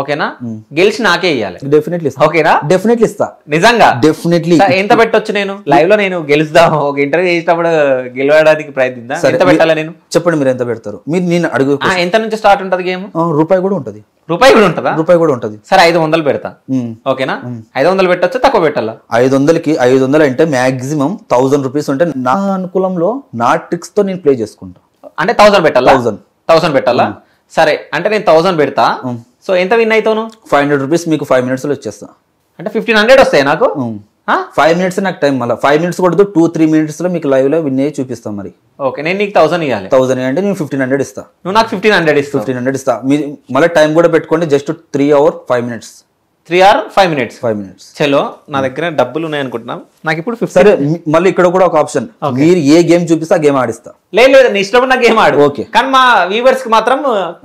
ఓకేనా గెలిచి నాకే ఇవ్వాలి డెఫినెట్లీ ఓకేనా డెఫినెట్లీ ఇస్తా నిజంగా డెఫినెట్లీ ఎంత పెట్టొచ్చు నేను లైవ్ లో నేను గెలుస్తాం ఒక ఇంటర్వ్యూ చేసేటప్పుడు గెలవడానికి ప్రయత్నిద్దా ఎంత పెట్టాలా నేను చెప్పండి మీరు ఎంత పెడతారు మీరు నేను అడుగు ఎంత నుంచి స్టార్ట్ ఉంటది గేమ్ రూపాయి కూడా ఉంటది రూపాయి కూడా ఉంటదా రూపాయి కూడా ఉంటది సరే 500 పెడతా ఓకేనా 500 పెట్టొచ్చు తక్కువ పెట్టాలా 500కి 500 అంటే మాక్సిమం 1000 రూపీస్ ఉంటే నా అనుకూలంలో నా ట్రిక్స్ తో నేను ప్లే చేసుకుంటా అంటే 1000 పెట్టాలా 1000 పెట్టాలా సరే అంటే నేను 1000 పెడతా సో ఎంత విన్ అవుతాను 500 రూపీస్ మీకు 5 minutes లో వచ్చేస్తా అంటే 1500 వస్తాయి నాకు 5 minutes నాకు టైం మళ్ళీ 5 minutes కొడుతూ 2-3 minutes లో మీకు లైవ్ లో విన్ అయ్యి చూపిస్తాం మరి ఓకే నేను నీకు 1000 ఇవ్వాలి 1000 అంటే నేను 1500 ఇస్తా నువ్వు నాకు 1500 ఇస్తా మీరు మళ్ళీ టైం కూడా పెట్టుకోండి just 3 hours 5 minutes 3 hours 5 minutes 5 minutes చలో నా దగ్గర డబ్బులు ఉన్నాయి అనుకుంటున్నాం నాకు ఇప్పుడు 50 సరే మళ్ళీ ఇక్కడ కూడా ఒక ఆప్షన్ మీరు ఏ గేమ్ చూపిస్తా గేమ్ ఆడిస్తా లేదు నీ ఇష్టం నా గేమ్ ఆడు ఓకే కానీ మా వ్యూవర్స్ కి మాత్రం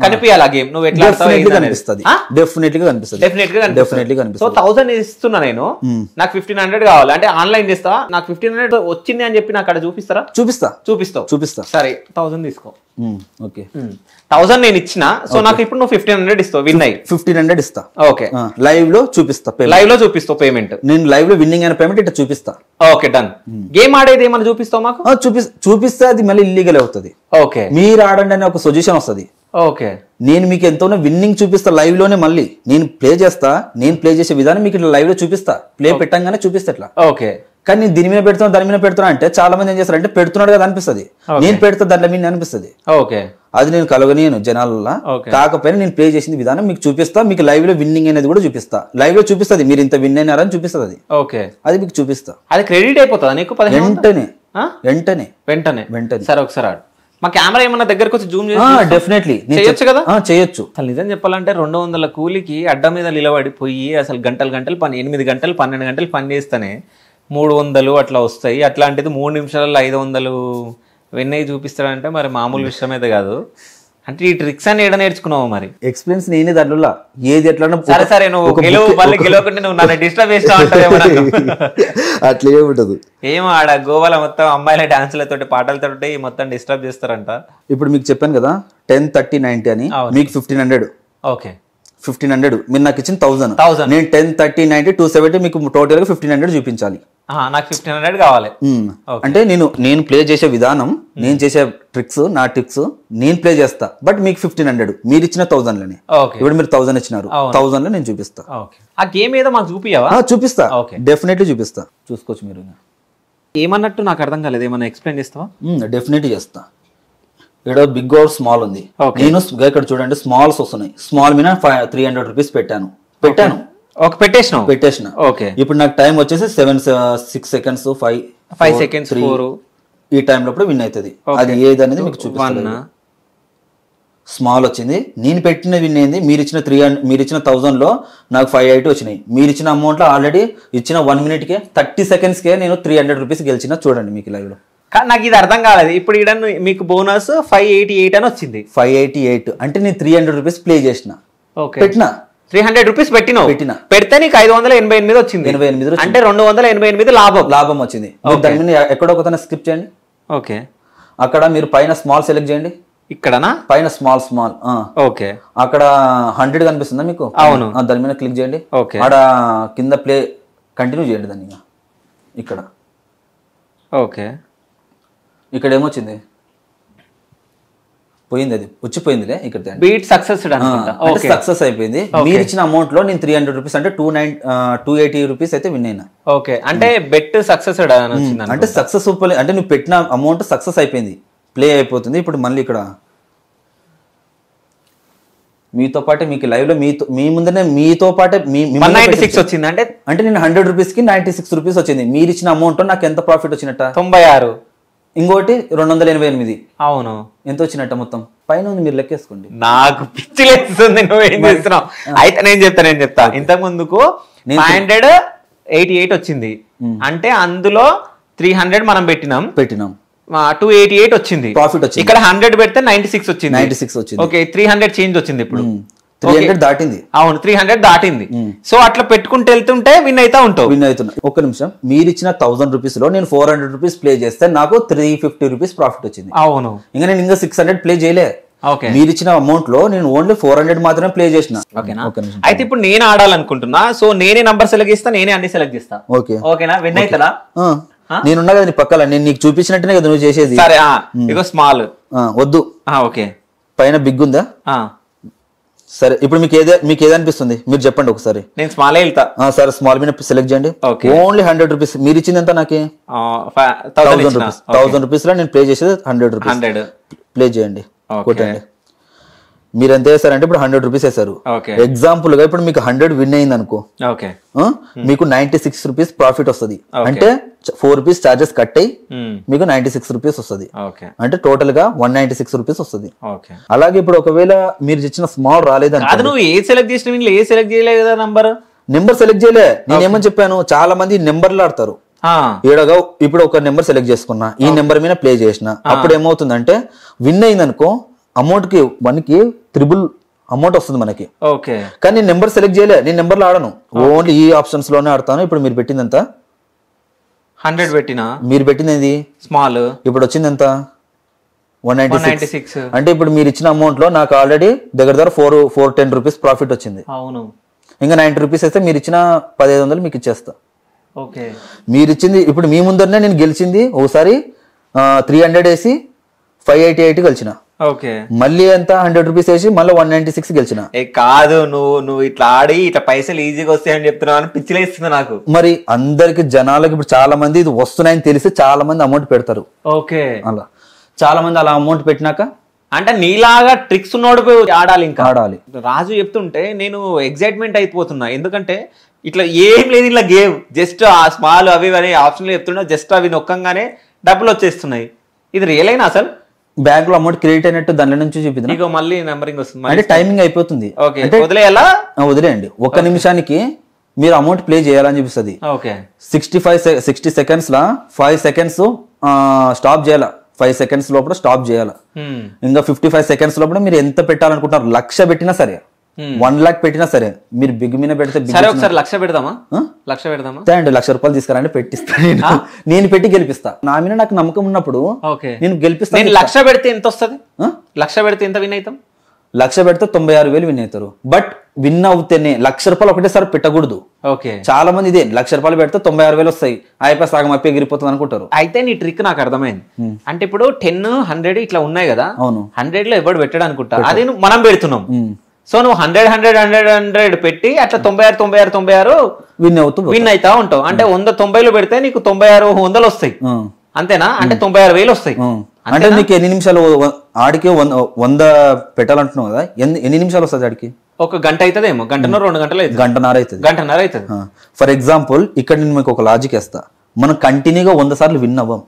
కనిపించాలి ఆ గేమ్ నువ్వు ఎట్లా కనిపిస్తుంది డెఫినెట్లీ కనిపిస్తుంది సో 1000 ఇస్తున్నా నేను నాకు 1500 కావాలి అంటే ఆన్లైన్ చేస్తా నాకు 1500 వచ్చింది అని చెప్పి నాకు అక్కడ చూపిస్తావు సరే 1000 తీసుకో ఓకే 1000 నేను ఇచ్చిన సో నాకు ఇప్పుడు నువ్వు 1500 ఇస్తావు విన్ అయ్యి 1500 ఇస్తా ఓకే లైవ్ లో చూపిస్తావు పేమెంట్ నేను లైవ్ లో విన్నింగ్ అయిన పేమెంట్ ఇట్లా చూపిస్తా ఓకే డన్ గేమ్ ఆడేది ఏమన్నా చూపిస్తావు మాకు చూపిస్తే అది మళ్ళీ ఇల్లీగల్ అవుతుంది ఓకే మీరు ఆడండి అనే ఒక సజెషన్ వస్తుంది ఓకే నేను మీకు ఎంతోనో విన్నింగ్ చూపిస్తా లైవ్ లోనే మళ్ళీ నేను ప్లే చేసే విధానం మీకు ఇట్లా లైవ్ లో చూపిస్తా ప్లే పెట్టంగానే చూపిస్తా ఇట్లా ఓకే కానీ నేను దీని మీద పెడుతున్నా దాని మీద పెడుతున్నా అంటే చాలా మంది ఏం చేస్తారు అంటే పెడుతున్నాడు కదా అనిపిస్తుంది నేను పెడతా దాంట్లో మీద అనిపిస్తుంది ఓకే అది నేను కలగనియను జనాలలో కాకపోయినా నేను ప్లే చేసిన విధానం మీకు చూపిస్తా మీకు లైవ్ లో విన్నింగ్ అనేది కూడా చూపిస్తా లైవ్ లో చూపిస్తుంది మీరు ఇంత విన్ అయినారని చూపిస్తుంది అది ఓకే అది మీకు చూపిస్తా అది క్రెడిట్ అయిపోతుందా నీకు వెంటనే సరే ఒకసారి ఆడు మా కెమెరా ఏమన్నా దగ్గరకు వచ్చి జూమ్ చేసి డెఫినెట్లీ చేయొచ్చు కదా చేయొచ్చు అసలు నిజం చెప్పాలంటే 200 కూలికి అడ్డ మీద నిలబడిపోయి అసలు గంటలు పని 8 గంటలు 12 గంటలు పని చేస్తేనే 300 అట్లా వస్తాయి అట్లాంటిది 3 నిమిషాలలో 500 వెన్నయ్య చూపిస్తాడంటే మరి మామూలు విషయం అయితే కాదు అంటే ఈ ట్రిక్స్ అని ఏడ నేర్చుకున్నావు మరి ఎక్స్పీరియన్స్ నేనే దాంట్లో ఏది ఎట్లా సరే నువ్వు గెలవకుంటే నువ్వు నన్ను డిస్టర్బ్ చేస్తా అట్లా ఏముంటదు ఏమో ఆడ గోవాలో మొత్తం అమ్మాయిల డాన్సులతోటి పాటలతోటి మొత్తం డిస్టర్బ్ చేస్తారంట ఇప్పుడు మీకు చెప్పాను కదా 10, 30, 90 అని మీకు 1500 ఓకే 1500 మీరు నాకు ఇచ్చిన 1000 నేను 10, 30, 90, 270 మీకు టోటల్ గా 1500 చూపించాలి నాకు 1500 కావాలి అంటే నేను ప్లే చేసే విధానం నేను చేసే ట్రిక్స్ నా ట్రిక్స్ నేను ప్లే చేస్తా బట్ మీకు 1500 మీరు ఇచ్చిన 1000 లోనే ఇప్పుడు మీరు 1000 ఇచ్చినారు 1000 లో నేను చూపిస్తా ఆ గేమ్ ఏదో మాకు చూపిస్తా డెఫినెట్లీ చూపిస్తా చూసుకోవచ్చు మీరు ఏమన్నట్టు నాకు అర్థం కాలేదు ఏమన్నా ఎక్స్ప్లెయిన్ చేస్తావా డెఫినెట్లీ చేస్తా ఇక్కడ బిగ్ ఆర్ స్మాల్ ఉంది నేను ఇక్కడ చూడండి స్మాల్స్ వస్తున్నాయి స్మాల్ మీద 300 రూపీస్ పెట్టాను పెట్టేసిన ఓకే ఇప్పుడు నాకు టైం వచ్చేసి 6 seconds 5 seconds 4 ఈ టైం లోపల విన్ అవుతుంది అది ఏది అనేది మీకు చూపిస్తాను స్మాల్ వచ్చింది నేను పెట్టిన విన్ అయింది మీరు ఇచ్చిన 1000 లో నాకు 580 వచ్చినాయి మీరు ఇచ్చిన అమౌంట్ లో ఆల్రెడీ ఇచ్చిన 1 minute కే 30 seconds కే నేను 300 రూపీస్ గెలిచిన చూడండి మీకు లైవ్ లో నాకు ఇది అర్థం కాలేదు ఇప్పుడు ఇక్కడ మీకు బోనస్ 588 అని వచ్చింది 588 అంటే నేను 300 రూపీస్ ప్లే చేసిన పెట్టిన 300 రూపీస్ పెడితే నీకు 588 వచ్చింది అంటే 288 లాభం వచ్చింది దాని మీద ఎక్కడో ఒక స్కిప్ చేయండి ఓకే అక్కడ మీరు పైన స్మాల్ సెలెక్ట్ చేయండి ఇక్కడనా పైన స్మాల్ ఓకే అక్కడ 100 కనిపిస్తుందా మీకు అవును దాని మీద క్లిక్ చేయండి అక్కడ కింద ప్లే కంటిన్యూ చేయండి దాన్ని ఇక్కడ ఓకే ఇక్కడ ఏమొచ్చింది పోయింది అది వచ్చిపోయిందిలే ఇక్కడ బీట్ సక్సెస్ అయిపోయింది మీరు ఇచ్చిన అమౌంట్ లో నేను 300 రూపీస్ అంటే 280 రూపీస్ అయితే విన్ అయినా ఓకే అంటే బెట్ సక్సెస్ అంటే సక్సెస్ఫుల్ అంటే నువ్వు పెట్టిన అమౌంట్ సక్సెస్ అయిపోయింది ప్లే అయిపోతుంది ఇప్పుడు మళ్ళీ ఇక్కడ మీతో పాటే మీకు లైవ్ లో మీ ముందనే మీతో పాటే 196 వచ్చింది అంటే నేను 100 రూపీస్ కి 96 రూపీస్ వచ్చింది మీరు ఇచ్చిన అమౌంట్ నాకు ఎంత ప్రాఫిట్ వచ్చినట్ట 96 ఇంకోటి 288 అవును ఎంత వచ్చినట్ట మొత్తం పైన ఉంది మీరు లెక్కేసుకోండి నాకు పిచ్చి లేస్తుంది నువ్వేం చేస్తున్నావు అయితే నేను చెప్తా ఇంతకు ముందుకు 588 వచ్చింది అంటే అందులో 300 మనం పెట్టినాం 288 వచ్చింది ప్రాఫిట్ వచ్చింది ఇక్కడ 100 పెడితే 96 వచ్చింది ఓకే 300 చేంజ్ వచ్చింది ఇప్పుడు 300 దాటింది అవును 300 దాటింది సో అట్లా పెట్టుకుంటూ వెళ్తుంటే విన్ అవుతున్నా ఒక్క నిమిషం మీరు ఇచ్చిన 1000 రూపీస్ లో నేను 400 రూపీస్ ప్లే చేస్తే నాకు 350 రూపీస్ ప్రాఫిట్ వచ్చింది అవును ఇంకా నేను ఇంకా 600 ప్లే చేయలే మీరు ఇచ్చిన అమౌంట్ లో నేను ఓన్లీ 400 మాత్రమే ప్లే చేసిన. ఓకేనా? అయితే ఇప్పుడు నేను ఆడాలనుకుంటున్నా, సో నేనే నంబర్ సెలెక్ట్ చేస్తా, నేనే అన్ని సెలెక్ట్ చేస్తా. ఓకేనా? విన్ అవుతారా? నేనున్నా కదా నీ పక్కల, నేను నీకు చూపించినట్టునే కదా నువ్వు చేసేది. సరే ఇగో స్మాల్ వద్దు. ఓకే, పైన బిగ్ ఉందా? సరే ఇప్పుడు మీకు ఏదనిపిస్తుంది మీరు చెప్పండి ఒకసారి. నేను స్మాల్ వెళ్తా. సరే స్మాల్ మీద సెలెక్ట్ చేయండి. Only 100 rupees. మీరు ఇచ్చింది ఎంత? నాకు 1000 రూపీస్. 1000 రూపీస్ లో నేను ప్లే చేసేది 100 రూపీస్. ప్లే చేయండి, కొట్టండి. మీరు ఎంత వేసారంటే ఇప్పుడు 100 రూపీస్ వేసారు. ఎగ్జాంపుల్ గా ఇప్పుడు మీకు 100 విన్ అయింది అనుకో, మీకు 96 రూపీస్ ప్రాఫిట్ వస్తుంది. అంటే 4 రూపీస్ చార్జెస్ కట్ అయ్యి మీకు 96 రూపీస్ వస్తుంది. అంటే టోటల్ గా 196 రూపీస్ వస్తుంది. అలాగే ఇప్పుడు ఒకవేళ మీరు ఇచ్చిన స్మాల్ రాలేదని, నువ్వు ఏ సెలెక్ట్ చేసిన ఏ సెలెక్ట్ చేయలేదు కదా, నెంబర్ సెలెక్ట్ చేయలే. నేను ఏమని చెప్పాను, చాలా మంది నెంబర్లు ఆడతారు. ఏడగా ఇప్పుడు ఒక నెంబర్ సెలెక్ట్ చేసుకున్నా, ఈ నెంబర్ మీద ప్లే చేసిన, అప్పుడు ఏమవుతుందంటే విన్ అయింది అనుకో, అమౌంట్ కి 1 కి 3 అమౌంట్ వస్తుంది మనకి. కానీ నేను నెంబర్ సెలెక్ట్ చేయలే, నేను నెంబర్లు ఆడను, ఓన్లీ ఈ ఆప్షన్స్ లోనే ఆడతాను. ఇప్పుడు మీరు పెట్టింది ఎంత? 100 పెట్టినా. మీరు పెట్టింది ఏది? స్మాల్. ఇప్పుడు వచ్చింది ఎంత? 196. అంటే ఇప్పుడు మీరు ఇచ్చిన అమౌంట్ లో నాకు ఆల్రెడీ దగ్గర 410 రూపీస్ ప్రాఫిట్ వచ్చింది. అవును. ఇంకా 90 రూపీస్ అయితే మీరు ఇచ్చిన 1500 మీకు ఇచ్చేస్తా. మీరు ఇచ్చింది ఇప్పుడు మీ ముందరనే నేను గెలిచింది. ఒకసారి 300 వేసి 588 గెలిచిన. మళ్ళీ ఎంత 100 రూపీస్ వేసి మళ్ళీ 196 గెలిచిన. కాదు, నువ్వు ఇట్లా ఆడి ఇట్లా పైసలు ఈజీగా వస్తాయని చెప్తున్నావు అని పిచ్చిలేస్తుంది నాకు. మరి అందరికి జనాలకి ఇప్పుడు చాలా మంది ఇది వస్తున్నాయని తెలిసి చాలా మంది అమౌంట్ పెడతారు. అలా చాలా మంది అలా అమౌంట్ పెట్టినాక అంటే నీలాగా ట్రిక్స్ ఉన్నోడు ఆడాలి, ఇంకా ఆడాలి. రాజు చెప్తుంటే నేను ఎగ్జైట్మెంట్ అయిపోతున్నా, ఎందుకంటే ఇట్లా ఏం లేదు, ఇట్లా గేమ్ జస్ట్ ఆ స్మాల్ అవి అనే ఆప్షన్లు చెప్తున్నా, జస్ట్ అవి నొక్కంగానే డబ్బులు వచ్చేస్తున్నాయి. ఇది రియల్ అయినా అసలు బ్యాంక్ లో అమౌంట్ క్రెడిట్ అయినట్టు దాని నుంచి చూపిద్దాం. ఇక మళ్ళీ నెంబరింగ్ వస్తుంది, అంటే టైమింగ్ అయిపోతుంది. వదిలేయాలా? వదిలేయండి. 1 నిమిషానికి మీరు అమౌంట్ ప్లే చేయాలని చూపిస్తుంది. 60 సెకండ్స్ లా 5 సెకండ్స్ స్టాప్ చేయాల, 5 సెకండ్స్ లోపల స్టాప్ చేయాలి. ఇంకా 55 సెకండ్స్ లోపల మీరు ఎంత పెట్టాలనుకుంటున్నారు, 1,00,000 పెట్టినా సరే, 1 lakh పెట్టినా సరే, మీరు బిగ్ మీద పెడితే ఒకసారి 1,00,000 పెడదామా? 1,00,000 పెడదామా? ₹1,00,000 తీసుకురండి, పెట్టిస్తాను. నేను పెట్టి గెలిపిస్తా. నా మీద నాకు నమ్మకం ఉన్నప్పుడు నేను గెలిపిస్తాను. 1,00,000 పెడితే ఎంత వస్తుంది? 1,00,000 పెడితే ఎంత విన్ అవుతాం? 1,00,000 పెడితే 96,000 విన్ అవుతారు. బట్ విన్ అవుతేనే ₹1,00,000 ఒకటేసారి పెట్టకూడదు. చాలా మంది ఇదే ₹1,00,000 పెడితే 96,000 వస్తాయి, అయిపోయి సగం అయిపోయి ఎగిరిపోతుంది అనుకుంటారు. అయితే నీ ట్రిక్ నాకు అర్థమైంది. అంటే ఇప్పుడు 10, 100 ఇట్లా ఉన్నాయి కదా, 100 లో ఎవడు పెట్టాడు అనుకుంటా, అది మనం పెడుతున్నాం. సో నువ్వు 100 పెట్టి అట్లా 96 విన్ అవుతా ఉంటావు. అంటే 190లో పెడితే నీకు 96 వస్తాయి, అంతేనా? అంటే 96,000 వస్తాయి. అంటే నీకు ఎన్ని నిమిషాలు ఆడికి 100 పెట్టాలంటున్నావు కదా, ఎన్ని నిమిషాలు వస్తుంది ఆడికి? 1 గంట అవుతుందేమో, 1.5 గంటలు అవుతుంది, 1.5 అవుతుంది. ఫర్ ఎగ్జాంపుల్ ఇక్కడ నేను మీకు ఒక లాజిక్ వేస్తా, మనం కంటిన్యూగా 100 సార్లు విన్ అవ్వం.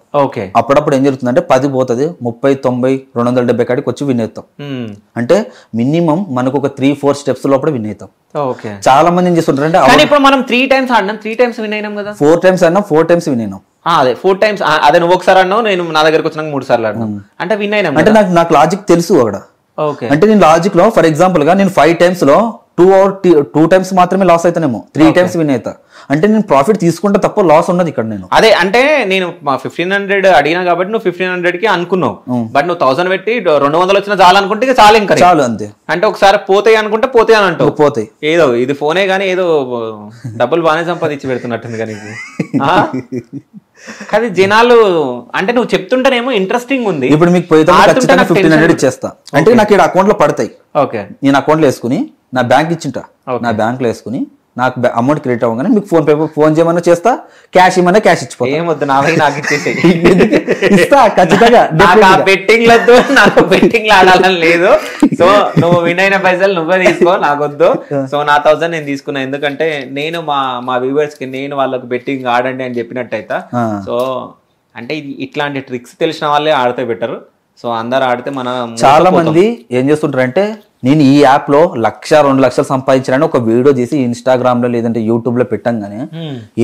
అప్పుడప్పుడు ఏం జరుగుతుంది అంటే 10 పోతుంది, 30, 90, 270 కాడికి వచ్చి విన్ అవుతాం. అంటే మినిమం మనకు ఒక 3-4 స్టెప్స్ లోపల విన్ అవుతాం. చాలా మంది ఏం చేస్తుంటారు అంటే ఇప్పుడు మనం 3 times ఆడినాం, 3 times విన్ అయినాం కదా, 4 times ఆడినాం, 4 times విన్ అయినాం. అదే 4 times. అదే నువ్వు ఒకసారి అన్నావు, నేను నా దగ్గరకు వచ్చినాక 3 సార్లు ఆడినాం, అంటే విన్ అయినాం. అంటే నాకు లాజిక్ తెలుసు అక్కడ. అంటే నేను లాజిక్ లో ఫర్ ఎగ్జాంపుల్ గా నేను 5 times లో 2 times మాత్రమే లాస్ అవుతానేమో, 3 times విన్ అవుతా. అంటే నేను ప్రాఫిట్ తీసుకుంటే తప్ప లాస్ ఉన్నది ఇక్కడ. నేను అదే అంటే నేను 1,500 అడిగినా కాబట్టి నువ్వు 1,500కి అనుకున్నావు, బట్ నువ్వు 1,000 పెట్టి 200 వచ్చినా చాలు అనుకుంటే ఇక చాలు, ఇంకా చాలు అంతే. అంటే ఒకసారి పోతాయి అనుకుంటే పోతాయి అని అంటావు. పోతాయి. ఏదో ఇది ఫోనే కానీ ఏదో డబ్బులు బాగానే సంపాదించి పెడుతున్నట్టుంది కానీ కానీ జనాలు అంటే నువ్వు చెప్తుంటేనేమో ఇంట్రెస్టింగ్ ఉంది. ఇప్పుడు మీకు పోయితే 1,500 ఇచ్చేస్తా, అంటే నాకు ఇక్కడ అకౌంట్ లో పడతాయి. నేను అకౌంట్ లో వేసుకుని నా బ్యాంక్ ఇచ్చింటా, నా బ్యాంక్ లో వేసుకుని నాకు అమౌంట్ క్రెడిట్ అవ్వగానే మీకు ఫోన్ చేయమన్నా చేస్తా, క్యాష్ ఇవ్వమన్నా క్యాష్ ఇచ్చిపోతా. ఏమొద్దు, నాకు ఇచ్చేసి ఖచ్చితంగా. బెట్టింగ్లతో నాకు బెట్టింగ్లు ఆడాలని లేదు. సో నువ్వు విన్ అయిన పైసలు నువ్వే తీసుకో, నాకొద్దు. సో నా 1,000 నేను తీసుకున్నా, ఎందుకంటే నేను మా వ్యూవర్స్ కి నేను వాళ్ళకి బెట్టింగ్ ఆడండి అని చెప్పినట్టయితే. సో అంటే ఇట్లాంటి ట్రిక్స్ తెలిసిన వాళ్ళే ఆడితే బెటర్. సో అందరు ఆడితే మన చాలా మంది ఏం చేస్తుంటారు అంటే, నేను ఈ యాప్ లో 1,00,000, 2,00,000 సంపాదించాలని ఒక వీడియో చేసి ఇన్స్టాగ్రామ్ లో లేదంటే యూట్యూబ్ లో పెట్టంగానే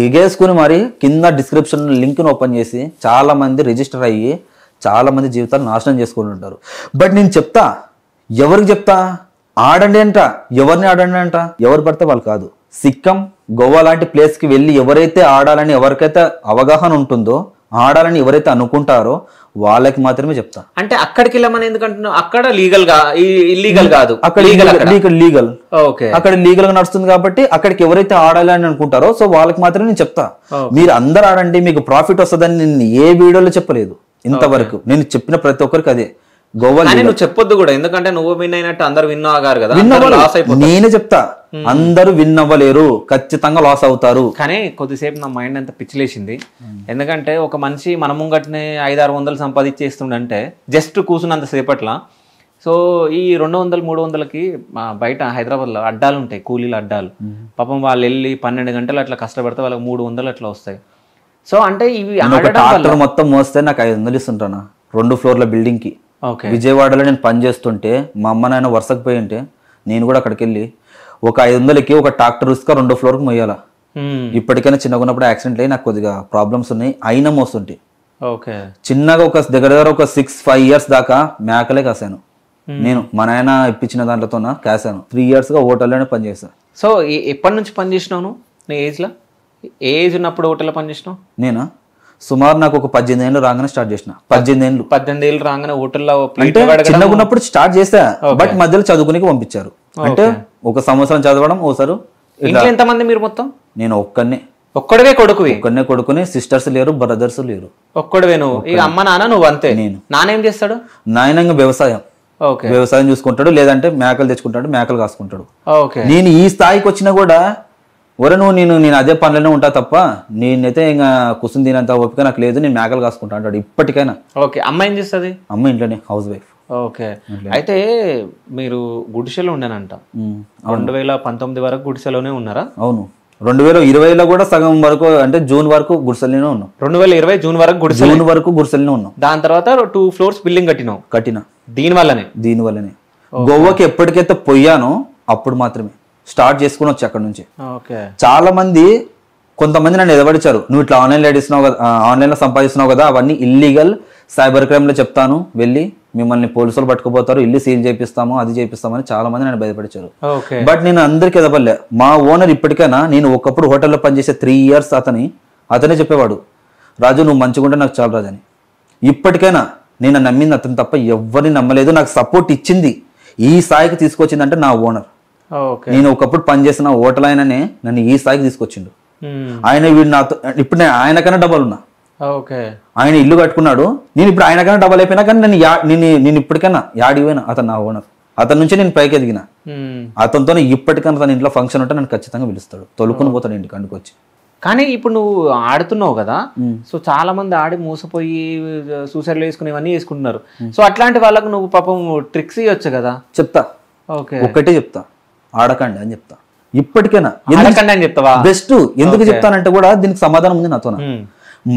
ఎగేసుకుని మరి కింద డిస్క్రిప్షన్ లింక్ ని ఓపెన్ చేసి చాలా మంది రిజిస్టర్ అయ్యి చాలా మంది జీవితాలు నాశనం చేసుకుని ఉంటారు. బట్ నేను చెప్తా, ఎవరికి చెప్తా, ఆడండి అంట. ఎవరిని ఆడండి అంట? ఎవరు పడితే వాళ్ళు కాదు. సిక్కం, గోవా లాంటి ప్లేస్ కి వెళ్ళి ఎవరైతే ఆడాలని ఎవరికైతే అవగాహన ఉంటుందో ఆడాలని ఎవరైతే అనుకుంటారో వాళ్ళకి మాత్రమే చెప్తా. అంటే అక్కడికి వెళ్ళమని ఎందుకంటున్నావు? అక్కడ లీగల్ గా ఇల్లీగల్ కాదు, అక్కడ లీగల్ అక్కడ లీగల్ గా నడుస్తుంది కాబట్టి అక్కడికి ఎవరైతే ఆడాలని అనుకుంటారో సో వాళ్ళకి మాత్రమే నేను చెప్తా. మీరు అందరు ఆడండి మీకు ప్రాఫిట్ వస్తుందని నేను ఏ వీడియోలో చెప్పలేదు ఇంతవరకు. నేను చెప్పిన ప్రతి ఒక్కరికి అదే గోవా. నువ్వు చెప్పొద్దు కూడా, ఎందుకంటే నువ్వు విన్ అయినట్టు అందరు విన్ అవ్వగారు కదా. నేనే చెప్తా, అందరూ విన్ అవ్వలేరు, ఖచ్చితంగా లాస్ అవుతారు. కానీ కొద్దిసేపు నా మైండ్ అంతా పిచ్చిలేసింది. ఎందుకంటే ఒక మనిషి మన ముంగట్నే 500-600 సంపాదించేస్తుండంటే జస్ట్ కూర్చున్నంత సేపట్ల. సో ఈ 200-300కి బయట హైదరాబాద్లో అడ్డాలు ఉంటాయి, కూలీల అడ్డాలు. పాపం వాళ్ళు వెళ్ళి 12 గంటలు అట్లా కష్టపడితే వాళ్ళకి 300 అట్లా వస్తాయి. సో అంటే ఇవి ట్రాక్టర్ మొత్తం మోస్తే నాకు 500 ఇస్తుంటానా 2 ఫ్లోర్ల బిల్డింగ్ కి. విజయవాడలో నేను పని చేస్తుంటే మా అమ్మ నాయన వరుసకు పోయి ఉంటే నేను కూడా అక్కడికి వెళ్ళి ఒక 500కి ఒక ట్రాక్టర్ ఇసుక 2 ఫ్లోర్కి మొయ్యాల. ఇప్పటికైనా చిన్నగా ఉన్నప్పుడు యాక్సిడెంట్ అయ్యి నాకు కొద్దిగా ప్రాబ్లమ్స్ ఉన్నాయి, అయినా మోస్తుంటాయి. చిన్నగా ఒక దగ్గర ఒక 6-5 ఇయర్స్ దాకా మేకలే కాసాను నేను. మా నాయన ఇప్పించిన దాంట్లోతో కాసాను. 3 years గా హోటల్లోనే పనిచేస్తాను. సో ఎప్పటి నుంచి పని చేసినావు నీ ఏజ్లో? ఏ ఏజ్ ఉన్నప్పుడు హోటల్లో పని చేసినావు? నేనా సుమారు నాకు ఒక 18 ఏళ్ళు రాగానే స్టార్ట్ చేసిన. 18 ఏళ్ళు రాగానే హోటల్లో చిన్నగా ఉన్నప్పుడు స్టార్ట్ చేసా, బట్ మధ్యలో చదువుకునే పంపించారు. అంటే 1 సంవత్సరం చదవడం ఓసారు. ఎంతమంది మీరు మొత్తం? నేను ఒక్కడవే కొడుకుని, సిస్టర్స్ లేరు, బ్రదర్స్ లేరు. ఒక్కడవే నువ్వు? ఇక అమ్మ నాన్న నువ్వు అంతే? నేను. నాన్న ఏం చేస్తాడు? నాయన వ్యవసాయం చూసుకుంటాడు, లేదంటే మేకలు తెచ్చుకుంటాడు, మేకలు కాసుకుంటాడు. నేను ఈ స్థాయికి వచ్చినా కూడా నువ్వు నేను అదే పనులనే ఉంటా తప్ప నేనైతే ఇంకా కుసుని తినంత ఓపిక నాకు లేదు, నేను మేకలు కాసుకుంటా అంటాడు ఇప్పటికైనా. అమ్మ ఏం చేస్తుంది? అమ్మ ఇంట్లోనే హౌస్ వైఫ్. అయితే మీరు గుడిసెలో ఉండేనంట 2019 వరకు గుడిసెలోనే ఉన్నారా? అవును, 2020లో కూడా సగం వరకు, అంటే జూన్ వరకు గుడిసెల్లోనే ఉన్నాం. 2020 జూన్ వరకు గుడిసెల్లోనే ఉన్నాం. దాని తర్వాత 2 floors బిల్డింగ్ కట్టినా. దీనివల్లనే గోవాకి ఎప్పటికైతే పోయానో అప్పుడు మాత్రమే స్టార్ట్ చేసుకుని వచ్చి అక్కడ నుంచి. చాలా మంది కొంతమంది నన్ను ఎదవడిచారు, నువ్వు ఇట్లా ఆన్లైన్లో సంపాదిస్తున్నావు కదా, అవన్నీ ఇల్లీగల్, సైబర్ క్రైమ్లో చెప్తాను వెళ్ళి మిమ్మల్ని పోలీసులు పట్టుకుపోతారు, ఇల్లు సీల్ చేపిస్తాము, అది చేపిస్తామని చాలా మంది నన్ను భయపడిచారు. బట్ నేను అందరికి ఎదవలే. మా ఓనర్ ఇప్పటికైనా, నేను ఒకప్పుడు హోటల్లో పనిచేసే 3 years అతనే చెప్పేవాడు, రాజు నువ్వు మంచిగా ఉంటే నాకు చాలు రాజు అని. ఇప్పటికైనా నేను నమ్మింది అతను తప్ప ఎవరిని నమ్మలేదు. నాకు సపోర్ట్ ఇచ్చింది, ఈ స్థాయికి తీసుకొచ్చిందంటే నా ఓనర్. నేను ఒకప్పుడు పనిచేసిన హోటల్ ఆయననే నన్ను ఈ స్థాయికి తీసుకొచ్చిండు. ఆయన వీడు నాతో, ఇప్పుడు నేను ఆయనకన్నా డబల్ ఉన్నా. ఆయన ఇల్లు కట్టుకున్నాడు, నేను ఇప్పుడు ఆయనకన్నా డబల్ అయిపోయినా, కానీ నేను ఇప్పటికైనా యాడిపోయినా అతను నా ఓనర్. అతని నుంచి నేను పైకి ఎదిగిన. అతనితో ఇప్పటికన్నా తన ఇంట్లో ఫంక్షన్ ఉంటే నన్ను ఖచ్చితంగా పిలుస్తాడు, తొలుకుని పోతాడు ఇంటికి అందుకొచ్చి. కానీ ఇప్పుడు నువ్వు ఆడుతున్నావు కదా, సో చాలా మంది ఆడి మోసపోయి సూసైడ్లు వేసుకుని ఇవన్నీ వేసుకుంటున్నారు. సో అట్లాంటి వాళ్ళకు నువ్వు పాపం ట్రిక్స్ ఇవ్వచ్చు కదా? చెప్తా, ఒక్కటే చెప్తా, ఆడకండి అని చెప్తా. ఇప్పటికైనా చెప్తావా? బెస్ట్. ఎందుకు చెప్తానంటే కూడా దీనికి సమాధానం ఉంది నాతో.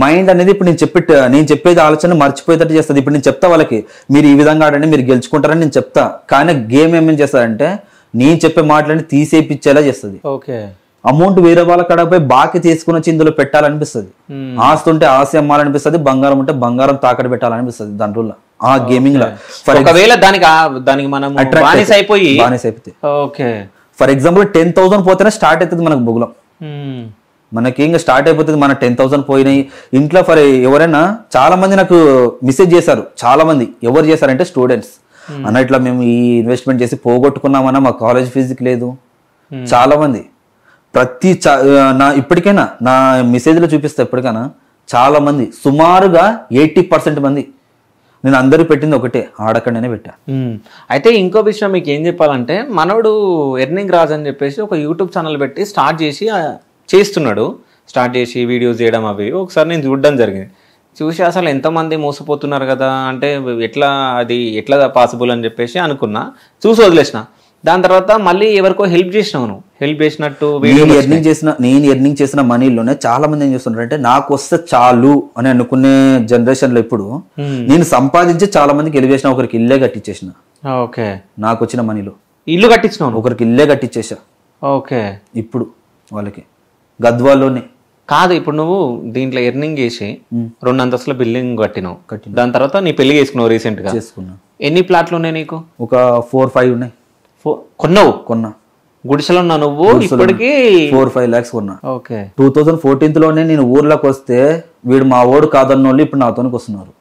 మైండ్ అనేది ఇప్పుడు నేను చెప్పేది ఆలోచన మర్చిపోయేటట్టు చేస్తుంది. ఇప్పుడు నేను చెప్తా వాళ్ళకి, మీరు ఈ విధంగా ఆడండి, మీరు గెలుచుకుంటారని నేను చెప్తా. కానీ గేమ్ ఏమేమి చేస్తారంటే నేను చెప్పే మాటలని తీసేపిచ్చేలా చేస్తుంది. అమౌంట్ వేరే వాళ్ళ కాడ పోయి బాకీ తీసుకుని వచ్చి ఇందులో పెట్టాలనిపిస్తుంది. ఆస్తి ఉంటే ఆస్తి అమ్మాలనిపిస్తుంది, బంగారం ఉంటే బంగారం తాకడ పెట్టాలనిపిస్తుంది దాంట్లో ఆ గేమింగ్ లో. ఫర్ ఎగ్జాంపుల్ 10,000 పోతేనే స్టార్ట్ అవుతుంది మనకు బొగులం. మనకి ఇంకా స్టార్ట్ అయిపోతుంది. మన 10,000 పోయినాయి ఇంట్లో. ఫర్ ఎవరైనా చాలా మంది నాకు మెసేజ్ చేశారు, చాలా మంది. ఎవరు చేశారంటే స్టూడెంట్స్. అన్న ఇట్లా మేము ఈ ఇన్వెస్ట్మెంట్ చేసి పోగొట్టుకున్నామన్నా మా కాలేజ్ ఫీజుకి లేదు. చాలా మంది ఇప్పటికైనా నా మెసేజ్లో చూపిస్తా. ఎప్పటికైనా చాలా మంది, సుమారుగా 80% మంది నేను అందరూ పెట్టింది ఒకటే, ఆడకండినే పెట్టా. అయితే ఇంకో విషయం మీకు ఏం చెప్పాలంటే, మనోడు ఎర్నింగ్ రాజ్ అని చెప్పేసి ఒక యూట్యూబ్ ఛానల్ పెట్టి స్టార్ట్ చేసి వీడియోస్ చేయడం అవి ఒకసారి నేను చూడడం జరిగింది. చూసి అసలు ఎంతమంది మోసపోతున్నారు కదా, అంటే ఎట్లా పాసిబుల్ అని చెప్పేసి అనుకున్నా, చూసి వదిలేసిన. దాని తర్వాత మళ్ళీ ఎవరికో హెల్ప్ చేసినావు, నువ్వు హెల్ప్ చేసినట్టు. నేను ఎర్నింగ్ చేసిన మనీలోనే చాలా మంది ఏం చేస్తున్నారు అంటే, నాకు వస్తే చాలు అని అనుకునే జనరేషన్ లో ఇప్పుడు నేను సంపాదించి చాలా మందికి హెల్ప్ చేసిన. ఒకరికి ఇల్లే కట్టించేసిన. నాకు వచ్చిన మనీలో ఇల్లు కట్టించిన, ఒకరికి ఇల్లే కట్టించేసా. ఇప్పుడు వాళ్ళకి గద్వాల్లోనే కాదు. ఇప్పుడు నువ్వు దీంట్లో ఎర్నింగ్ చేసి 2 అంతస్తుల బిల్డింగ్ కట్టినావు. దాని తర్వాత నీ పెళ్లి చేసుకున్నావు రీసెంట్ గా. చేసుకున్నా. ఎన్ని ప్లాట్లు ఉన్నాయి నీకు? ఒక 4-5 ఉన్నాయి. కొన్నా. గుడిసెలో ఉన్నా నువ్వు ఇప్పటికి 4-5 lakhs కొన్నా. ఓకే 2014లోనే నేను ఊర్లోకి వస్తే వీడు మా ఓడు కాదన్న వాళ్ళు ఇప్పుడు నాతోనికి వస్తున్నారు.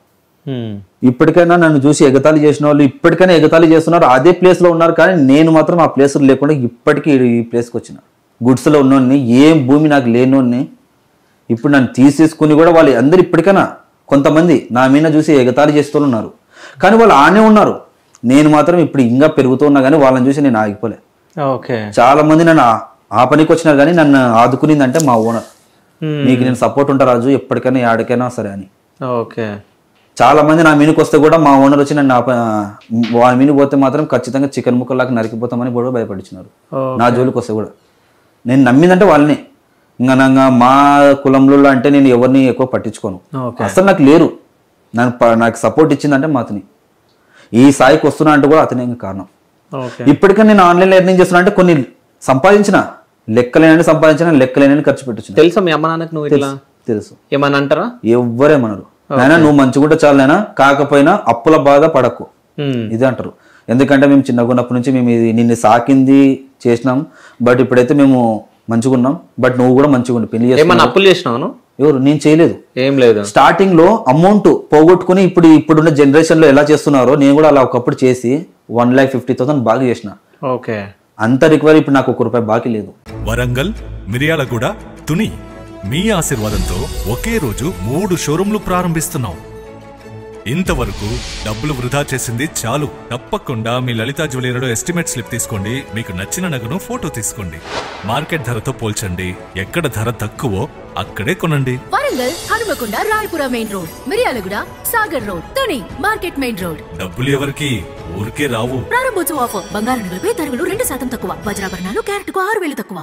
ఇప్పటికైనా నన్ను చూసి ఎగతాళి చేసిన వాళ్ళు ఇప్పటికైనా ఎగతాళి చేస్తున్నారు, అదే ప్లేస్ లో ఉన్నారు. కానీ నేను మాత్రం ఆ ప్లేస్ లేకుండా ఇప్పటికీ ఈ ప్లేస్కి వచ్చిన. గుడ్స్లో ఉన్నోడిని, ఏం భూమి నాకు లేనోడిని ఇప్పుడు నన్ను తీసేసుకుని కూడా వాళ్ళు అందరు ఇప్పటికైనా కొంతమంది నా మీద చూసి ఎగతాళి చేస్తూ ఉన్నారు. కానీ వాళ్ళు ఆనే ఉన్నారు. నేను మాత్రం ఇప్పుడు ఇంకా పెరుగుతూ ఉన్నా కానీ వాళ్ళని చూసి నేను ఆగిపోలే. చాలా మంది నన్ను ఆ పనికి వచ్చినారు కానీ నన్ను ఆదుకునిందంటే మా ఓనర్. నీకు నేను సపోర్ట్ ఉంటా రాజు, ఎప్పటికైనా ఆడికైనా సరే అని. చాలా మంది నా మీనుకి వస్తే కూడా మా ఓనర్ వచ్చి నన్ను వాళ్ళ మీనుకు పోతే మాత్రం ఖచ్చితంగా చికెన్ ముక్కలాగా నరికిపోతామని కూడా భయపడిచ్చినారు. నా జోలికి వస్తే కూడా నేను నమ్మిందంటే వాళ్ళని. ఇంకా మా కులంలో అంటే నేను ఎవరిని ఎక్కువ పట్టించుకోను, అసలు నాకు లేరు. నాకు సపోర్ట్ ఇచ్చిందంటే మా అతని. ఈ స్థాయికి వస్తున్నా అంటే కూడా అతనే కారణం. ఇప్పటికే నేను ఆన్లైన్ ఎర్నింగ్ చేస్తున్నా అంటే కొన్ని సంపాదించిన లెక్కలేనని లెక్కలేనని ఖర్చు పెట్టచ్చు. తెలుసా మీ అమ్మ నాన్నకు నువ్వు ఇట్లా? తెలుసు. ఏమన్నా అంటారా? ఎవ్వరేమన్నారు. అయినా నువ్వు మంచిగుంటే చాలైనా, కాకపోయినా అప్పుల బాధ పడకు ఇదే అంటారు. ఎందుకంటే మేము చిన్నగా ఉన్నప్పటి నుంచి మేము నిన్ను సాకింది చేసినాం, బట్ ఇప్పుడైతే మేము మంచిగా ఉన్నాం. బట్ నువ్వు కూడా మంచిగా ఉండి పెళ్లి చేసి అప్పులు చేసినావు? ఎవరు? నేను చేయలేదు. ఏం లేదు. స్టార్టింగ్ లో అమౌంట్ పోగొట్టుకుని ఇప్పుడున్న జనరేషన్ లో ఎలా చేస్తున్నారో నేను కూడా అలా ఒకప్పుడు చేసి 1,50,000 బాగా చేసిన. ఓకే. అంత రికవరీ ఇప్పుడు నాకు ₹1 బాకీ లేదు. వరంగల్, మిర్యాలగూడ, తుని మీ ఆశీర్వాదంతో ఒకే రోజు 3 షోరూంలు ప్రారంభిస్తున్నాం. ఇంతవరకు డబ్బులు వృధా చేసింది చాలు. తప్పకుండా మీ లలితా జ్యువెలరీలో ఎస్టిమేట్ స్లిప్ తీసుకోండి. మీకు నచ్చిన నగను ఫోటో తీసుకోండి. మార్కెట్ ధరతో పోల్చండి. ఎక్కడ ధర తక్కువో అక్కడే కొనండి. Warangal, Hanumakonda, Rayapura main road, Miryalaguda, Sagar road, Tuni market main road. డబ్బులు ఎవరికి ఊరికే రావు. ప్రారంభోత్సవ ఆఫర్. బంగారు నగలపై తరుగులు 2% తక్కువ. వజ్రాభరణాలు క్యారెట్ కు 6,000 తక్కువ.